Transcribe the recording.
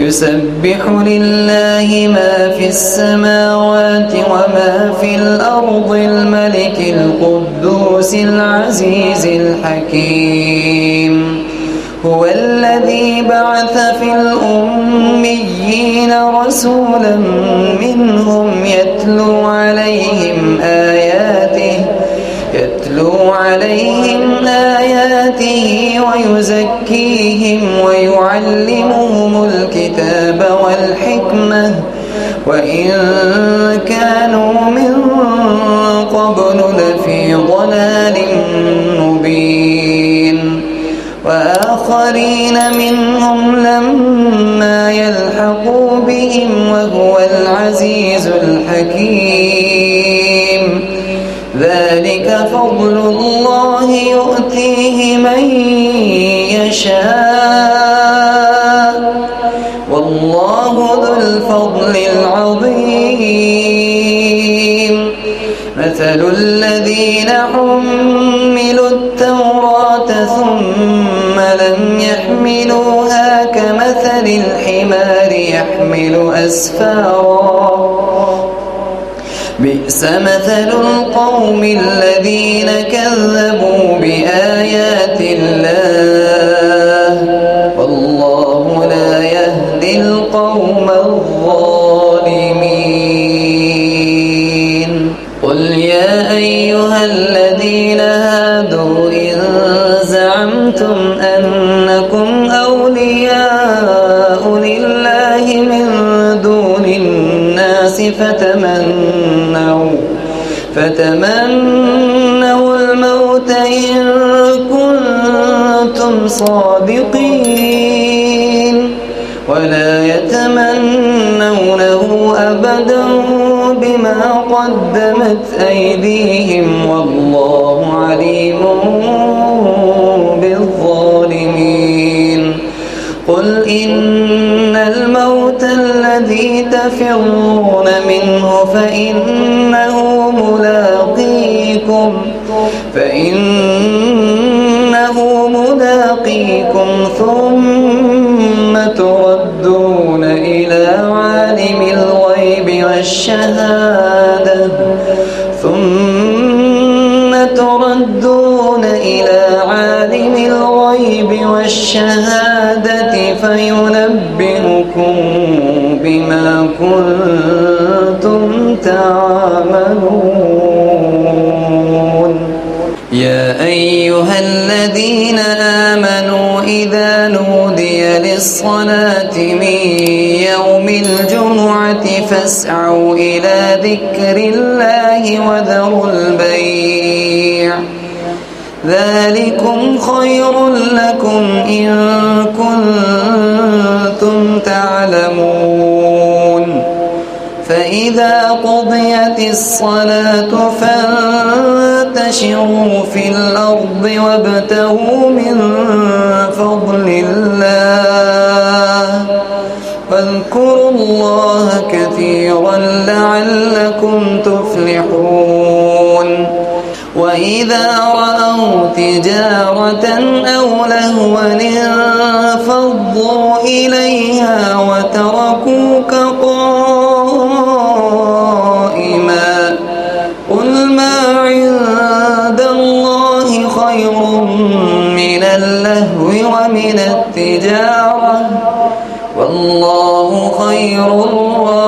يسبح لله ما في السماوات وما في الأرض الملك القدوس العزيز الحكيم هو الذي بعث في الأميين رسولا منهم يتلو عليهم آياته ويزكيهم ويعلمهم الكتاب والحكمة وإن كانوا من قبل لفي ضلال مبين وآخرين منهم لما يلحقوا بهم وهو العزيز الحكيم ذلك فضل الله يؤتيه من يشاء والله ذو الفضل العظيم مثل الذين حملوا التوراة ثم لم يحملوها كمثل الحمار يحمل أسفارا بئس مثل القوم الذين كذبوا بآيات الله والله لا يهدي القوم الظالمين قل يا أيها الذين هادوا إن زعمتم أنكم أولياء لله من دون الناس فتمنوا الموت إن كنتم صادقين ولا يتمنونه أبدا بما قدمت أيديهم والله عليم بالظالمين قل إن الموت الذي تفرون منه فإنه ملاقيكم ثم تردون إلى عالم الغيب والشهادة فينبئكم بما كنتم تعملون يا أيها الذين آمنوا إذا نودي للصلاة من يوم الجمعة فاسعوا إلى ذكر الله وذروا البيع ذلكم خير لكم إن كنتم تعلمون فإذا قضيت الصلاة فانتشروا في الأرض وابتغوا من فضل الله واذكروا الله كثيرا لعلكم تفلحون وإذا رأوا تجارة أو لهوا انفضوا إليها وتركوك قائما قل ما عند الله خير من اللهو ومن التجارة والله خير الرازقين